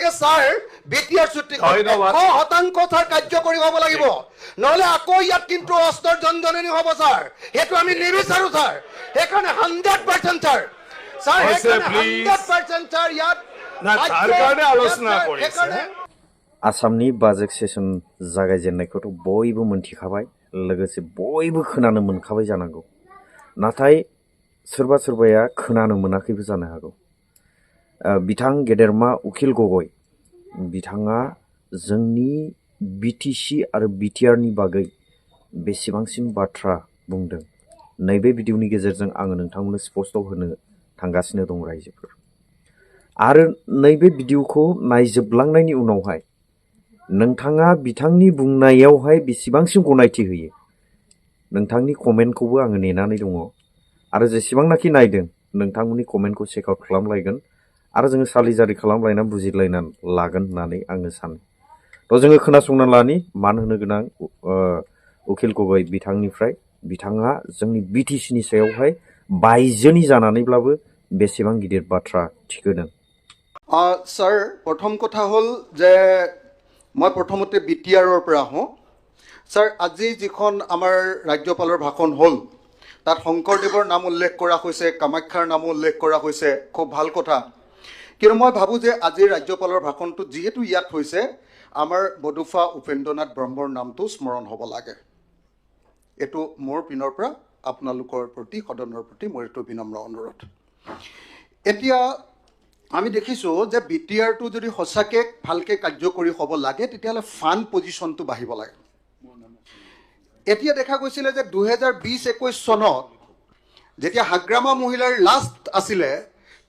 যে sir BTR চুক্তিখন 100% sir কাৰ্যকৰী হ'ব লাগিব নহলে আকৌ ইয়াত কিন্তু অস্ত্ৰৰ জনজননী হ'ব স্যাৰ সেইটো আমি নিবিচাৰো স্যাৰ সেইকাৰণে 100% স্যাৰ স্যাৰ 100% স্যাৰ ইয়াত सरकारने आलोचना কৰিছে आसामनि बाजेट सेसन जागायजेननायखौथ' बयबो मोनथिखाबाय लोगोसे बयबो खोनानो मोनखाबाय जानांगौ नाथाय सोरबा सोरबाया खोनानो मोनाखैबो जानो हागौ बिथां गेदेरमा उखिल गगৈ बिथाङा जोंनि बिटिसि आरो बिटिआरनि बागै बेसेबांसिम बाथ्रा बुंदों नैबे भिडिअनि गेजेरजों आङो नोंथांमोननो स्पष्ट होनो थांगासिनो दं रायजोफोर आरो नैबे भिडिअखौ नायजोबलांनायनि उनावहाय नोंथाङा बिथांनि बुंनायावहाय बेसेबांसिम गनायथि होयो नोंथांनि कमेन्टखौबो आङो नेनानै दङ आरो जेसेबांनाखि नायदों नोंथांमोननि कमेन्टखौ चेक आउट खालामलायगोन आरो जोङो सालिजारि खालामलायनानै बुजिलायनानै लागोन होननानै आङो सानो थ' जोङो खोनासंना लानि मान होनो गोनां उखिल गगৈ बिथांनिफ्राय बिथाङा जोंनि बिटिसिनि सायावहाय बायजोनि जानानैब्लाबो बेसेबां गिदिर बाथ्रा थिखोदों স্যাৰ প্ৰথম কথা হ'ল যে মই প্ৰথমতে বিটিআৰৰ পৰা আহোঁ স্যাৰ আজি যিখন আমাৰ ৰাজ্যপালৰ ভাষণ হ'ল তাত শংকৰদেৱৰ নাম উল্লেখ কৰা হৈছে কামাখ্যাৰ নামো উল্লেখ কৰা হৈছে খুব ভাল কথা কিন্তু মই ভাবোঁ যে আজিৰ ৰাজ্যপালৰ ভাষণটো যিহেতু ইয়াত হৈছে আমাৰ বডুফা উপেন্দ্ৰনাথ ব্ৰহ্মৰ নামটো স্মৰণ হ'ব লাগে এইটো মোৰ পিনৰ পৰা আপোনালোকৰ প্ৰতি সদনৰ প্ৰতি মোৰ এইটো বিনম্ৰ অনুৰোধ এতিয়া আমি দেখিছোঁ যে বিটিআৰটো যদি সঁচাকৈ ভালকৈ কাৰ্যকৰী হ'ব লাগে তেতিয়াহ'লে ফাণ্ড পজিশ্যনটো বাঢ়িব লাগে এতিয়া দেখা গৈছিলে যে 2020-21 চনত যেতিয়া হাগ্ৰামা মহিলাৰ লাষ্ট আছিলে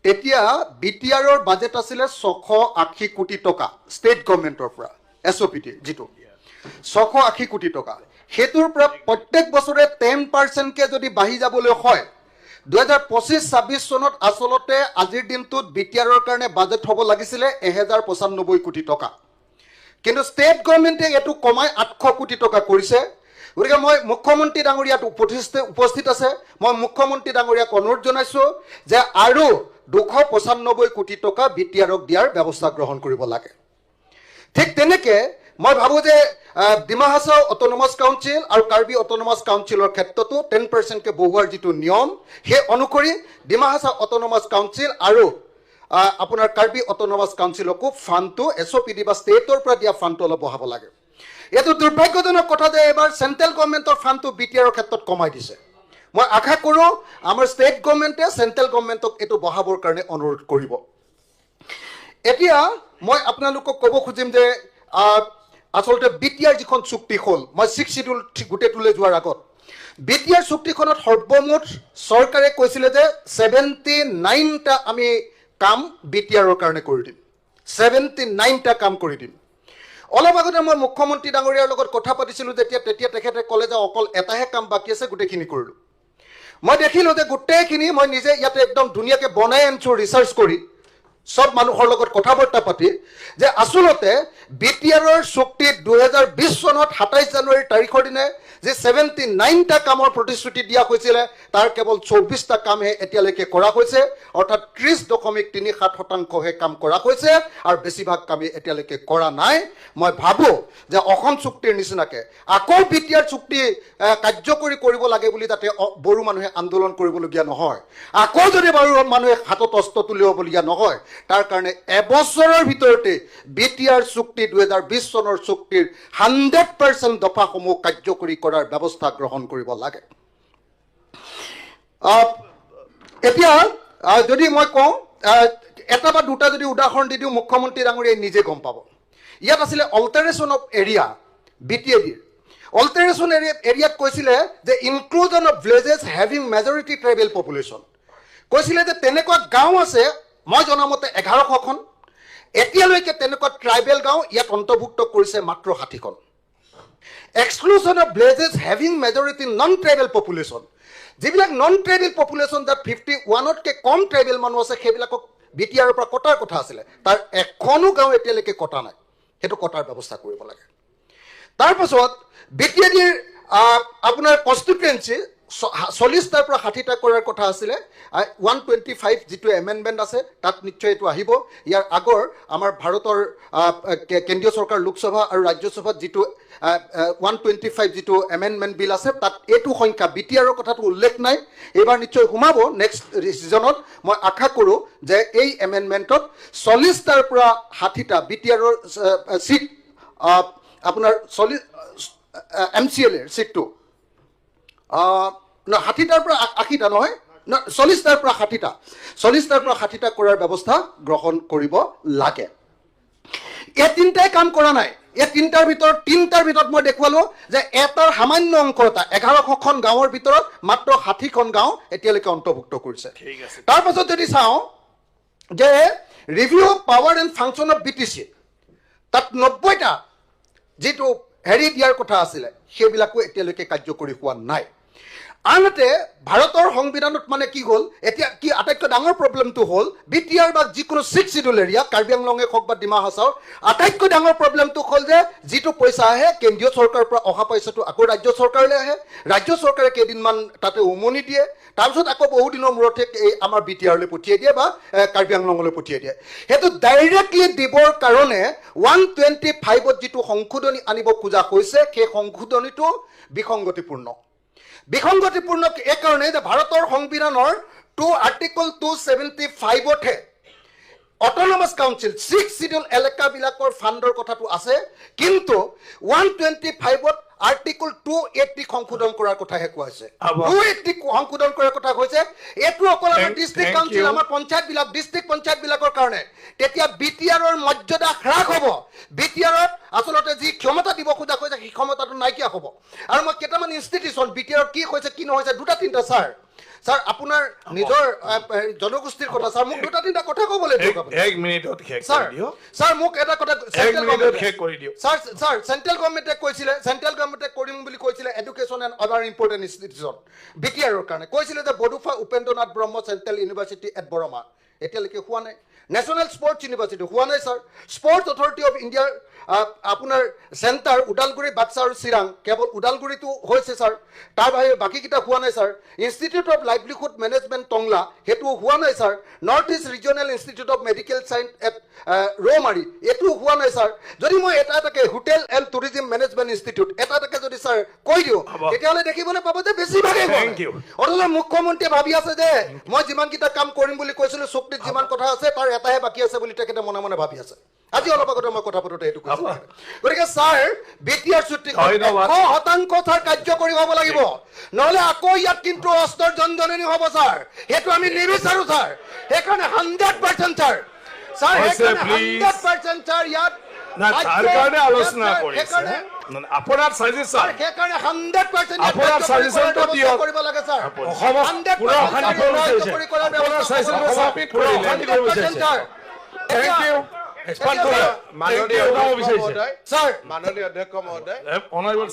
তেতিয়া বিটিআৰৰ বাজেট আছিলে 680 কোটি টকা ষ্টেট গভৰ্ণমেণ্টৰ পৰা এছঅ'পিটি যিটো 680 কোটি টকা সেইটোৰ পৰা প্ৰত্যেক বছৰে 10%কৈ যদি বাঢ়ি যাবলৈ হয় 2025-26 চনত আচলতে আজিৰ দিনটোত বিটিআৰৰ কাৰণে বাজেট হ'ব লাগিছিলে 1095 কোটি টকা কিন্তু ষ্টেট গভৰ্ণমেণ্টে এইটো কমাই 800 কোটি টকা কৰিছে গতিকে মই মুখ্যমন্ত্ৰী ডাঙৰীয়াত উপস্থিত আছে মই মুখ্যমন্ত্ৰী ডাঙৰীয়াক অনুৰোধ জনাইছোঁ যে আৰু 295 কোটি টকা বিটিআৰক দিয়াৰ ব্যৱস্থা গ্ৰহণ কৰিব লাগে ঠিক তেনেকৈ মই ভাবোঁ যে ডিমা হাছাও অট'নমাছ কাউন্সিল আৰু কাৰ্বি অট'নমাছ কাউন্সিলৰ ক্ষেত্ৰতো 10%কৈ বঢ়োৱাৰ যিটো নিয়ম সেই অনুসৰি ডিমা হাছাও অট'নমাছ কাউন্সিল আৰু আপোনাৰ কাৰ্বি অট'নমাছ কাউন্সিলকো ফাণ্ডটো এছঅ'পিডি বা ষ্টেটৰ পৰা দিয়া ফাণ্ডটো অলপ বঢ়াব লাগে এইটো দুৰ্ভাগ্যজনক কথা যে এবাৰ চেণ্ট্ৰেল গভৰ্ণমেণ্টৰ ফাণ্ডটো বিটিআৰৰ ক্ষেত্ৰত কমাই দিছে মই আশা কৰোঁ আমাৰ ষ্টেট গভৰ্ণমেণ্টে চেণ্ট্ৰেল গভৰ্ণমেণ্টক এইটো বঢ়াবৰ কাৰণে অনুৰোধ কৰিব এতিয়া মই আপোনালোকক ক'ব খুজিম যে আচলতে বিটিআৰ যিখন চুক্তি হ'ল মই 6 শিডিউল গোটেইটোলৈ যোৱাৰ আগত বিটিআৰ চুক্তিখনত সৰ্বমুঠ চৰকাৰে কৈছিলে যে 79টা আমি কাম বিটিআৰৰ কাৰণে কৰি দিম 79টা কাম কৰি দিম অলপ আগতে মই মুখ্যমন্ত্ৰী ডাঙৰীয়াৰ লগত কথা পাতিছিলোঁ তেতিয়া তেখেতে ক'লে যে অকল এটাহে কাম বাকী আছে গোটেইখিনি কৰিলোঁ মই দেখিলোঁ যে গোটেইখিনি মই নিজে ইয়াতে একদম ধুনীয়াকৈ বনাই আনিছোঁ ৰিচাৰ্চ কৰি সব মানুহৰ লগত কথা বাৰ্তা পাতি যে আচলতে বিটিআৰৰ চুক্তিত 2020 চনত 27 জানুৱাৰী তাৰিখৰ দিনে যে 79টা কামৰ প্ৰতিশ্ৰুতি দিয়া হৈছিলে তাৰ কেৱল 24টা কামহে এতিয়ালৈকে কৰা হৈছে অৰ্থাৎ 30.37%হে কাম কৰা হৈছে আৰু বেছিভাগ কামেই এতিয়ালৈকে কৰা নাই মই ভাবোঁ যে অসম চুক্তিৰ নিচিনাকৈ আকৌ বিটিআৰ চুক্তি কাৰ্যকৰী কৰিব লাগে বুলি যাতে বড়ো মানুহে আন্দোলন কৰিবলগীয়া নহয় আকৌ যদি বড়ো মানুহে হাতত অস্ত্ৰ তুলিবলগীয়া নহয় তাৰ কাৰণে এবছৰৰ ভিতৰতে বিটিআৰ চুক্তি 2020 চনৰ চুক্তিৰ 100% দফাসমূহ কাৰ্যকৰী কৰাৰ ব্যৱস্থা গ্ৰহণ কৰিব লাগে এতিয়া যদি মই কওঁ এটা বা দুটা যদি উদাহৰণ দি দিওঁ মুখ্যমন্ত্ৰী ডাঙৰীয়াই নিজে গম পাব ইয়াত আছিলে অল্টাৰেশ্যন অফ এৰিয়া বিটিএডিৰ অল্টাৰেশ্যন এৰিয়াত কৈছিলে যে inclusion of villages having majority tribal population কৈছিলে যে তেনেকুৱা গাঁও আছে মই জনামতে 1100খন এতিয়ালৈকে তেনেকুৱা ট্ৰাইবেল গাঁও ইয়াত অন্তৰ্ভুক্ত কৰিছে মাত্ৰ 60খন exclusion of villages having majority non tribal population যিবিলাক নন ট্ৰাইবেল পপুলেশ্যন যাত 51তকৈ কম ট্ৰাইবেল মানুহ আছে সেইবিলাকক বিটিআৰৰ পৰা কটাৰ কথা আছিলে তাৰ এখনো গাঁও এতিয়ালৈকে কটা নাই সেইটো কটাৰ ব্যৱস্থা কৰিব লাগে তাৰপাছত বিটিএডিৰ আপোনাৰ কনষ্টিটুৱেঞ্চি 40টাৰ পৰা 60টা কৰাৰ কথা আছিলে 125 যিটো এমেণ্ডমেণ্ট আছে তাত নিশ্চয় এইটো আহিব ইয়াৰ আগৰ আমাৰ ভাৰতৰ কেন্দ্ৰীয় চৰকাৰ লোকসভা আৰু ৰাজ্যসভাত যিটো 125 যিটো এমেণ্ডমেণ্ট বিল আছে তাত এইটো সংখ্যা বিটিআৰৰ কথাটো উল্লেখ নাই এইবাৰ নিশ্চয় সোমাব নেক্সট ছিজনত মই আশা কৰোঁ যে এই এমেণ্ডমেণ্টত 40টাৰ পৰা 60টা বিটিআৰৰ চিট আপোনাৰ 40 MCLAৰ চিটটো 60টাৰ পৰা 80টা নহয় 40টাৰ পৰা 60টা 40টাৰ পৰা 60টা কৰাৰ ব্যৱস্থা গ্ৰহণ কৰিব লাগে এই তিনিটাই কাম কৰা নাই এই তিনিটাৰ ভিতৰত মই দেখুৱালোঁ যে এটাৰ সামান্য অংক এটা 1100খন গাঁৱৰ ভিতৰত মাত্ৰ 60খন গাঁও এতিয়ালৈকে অন্তৰ্ভুক্ত কৰিছে তাৰ পাছত যদি চাওঁ যে review power and function of BTC তাত 90টা যিটো হেৰি দিয়াৰ কথা আছিলে সেইবিলাকো এতিয়ালৈকে কাৰ্যকৰী হোৱা নাই আনহাতে ভাৰতৰ সংবিধানত মানে কি হ'ল এতিয়া কি আটাইতকৈ ডাঙৰ প্ৰব্লেমটো হ'ল বিটিআৰ বা যিকোনো 6 শিডিউল এৰিয়া কাৰ্বি আংলঙে হওক বা ডিমা হাছাওৰ আটাইতকৈ ডাঙৰ প্ৰব্লেমটো হ'ল যে যিটো পইচা আহে কেন্দ্ৰীয় চৰকাৰৰ পৰা অহা পইচাটো আকৌ ৰাজ্য চৰকাৰলৈ আহে ৰাজ্য চৰকাৰে কেইদিনমান তাতে উমনি দিয়ে তাৰপিছত আকৌ বহুদিনৰ মূৰতে এই আমাৰ বিটিআৰলৈ পঠিয়াই দিয়ে বা কাৰ্বি আংলঙলৈ পঠিয়াই দিয়ে সেইটো ডাইৰেক্টলি দিবৰ কাৰণে 125ত যিটো সংশোধনী আনিব খোজা হৈছে সেই সংশোধনীটো বিসংগতিপূৰ্ণ এই কাৰণে যে ভাৰতৰ সংবিধানৰ আৰ্টিকল 275তে অট'নমাছ কাউন্সিল 6 শিডিউল এলেকাবিলাকৰ ফাণ্ডৰ কথাটো আছে কিন্তু 125ত আৰ্টিকল 280 সংশোধন কৰাৰ কথাহে কোৱা হৈছে 280 সংশোধন কৰাৰ কথা কৈছে এইটো অকল আমাৰ ডিষ্ট্ৰিক্ট কাউন্সিল আমাৰ ডিষ্ট্ৰিক্ট পঞ্চায়তবিলাকৰ কাৰণে তেতিয়া বিটিআৰৰ মৰ্যাদা হ্ৰাস হ'ব বিটিআৰত আচলতে যি ক্ষমতা দিব খোজা কৈছে সেই ক্ষমতাটো নাইকিয়া হ'ব আৰু মই কেইটামান ইনষ্টিটিউশ্যন বিটিআৰ কি হৈছে কি নহৈছে দুটা তিনিটা ছাৰ আপোনাৰ নিজৰ জনগোষ্ঠীৰ কথা ছাৰ মোক দুটা তিনিটা কথা ক'বলৈ দিয়ক এক মিনিটত শেষ ছাৰ কৰি দিও ছাৰ মোক এটা কথা এক মিনিটত শেষ কৰি দিও ছাৰ চেণ্ট্ৰেল গভৰ্ণমেণ্টে কৰিম বুলি কৈছিলে education and other important institution বিটিআৰৰ কাৰণে কৈছিলে যে বডোফা উপেন্দ্ৰনাথ ব্ৰহ্ম চেণ্ট্ৰেল ইউনিভাৰ্চিটি এট বৰমা এতিয়ালৈকে হোৱা নাই নেশ্যনেল স্পৰ্টছ ইউনিভাৰ্চিটি হোৱা নাই ছাৰ স্পৰ্টছ অথৰিটি অফ ইণ্ডিয়াৰ আপোনাৰ চেণ্টাৰ ওদালগুৰি বাক্সা আৰু চিৰাং কেৱল ওদালগুৰিটো হৈছে ছাৰ তাৰ বাহিৰে বাকীকেইটা হোৱা নাই sir institute of livelihood management Tangla সেইটো হোৱা নাই sir North East regional institute of medical science at Roumari এইটো হোৱা নাই ছাৰ যদি মই এটাকে hotel and tourism management institute এটাকে যদি ছাৰ কৈ দিওঁ তেতিয়াহ'লে দেখিবলৈ পাব যে বেছিভাগেই অথচ মুখ্যমন্ত্ৰীয়ে ভাবি আছে যে মই যিমানকেইটা কাম কৰিম বুলি কৈছিলোঁ চুক্তিত যিমান কথা আছে তাৰ এটাহে বাকী আছে বুলি তেখেতে মনে মনে ভাবি আছে আজি অলপ আগতে মই কথা পাতোঁতে এইটো কৈছোঁ গতিকে ছাৰ বিটিআৰ চুক্তি 100% ছাৰ কাৰ্যকৰী হ'ব লাগিব নহ'লে আকৌ ইয়াত কিন্তু অস্ত্ৰৰ জনজননী হ'ব ছাৰ সেইটো আমি নিবিচাৰোঁ ছাৰ সেইকাৰণে 100% ছাৰ ইয়াত চৰকাৰে আলোচনা কৰিছে আপোনাৰ সাজেশন সেইকাৰণে 100% আপোনাৰ সাজেশনটো দিয়ক কৰিব লাগে ছাৰ অসমত পুৰা অশান্তি ছাৰ থ্যাংক ইউ মাননীয় বিচাৰিছে অধ্যক্ষ মহোদয় অনাৰেবল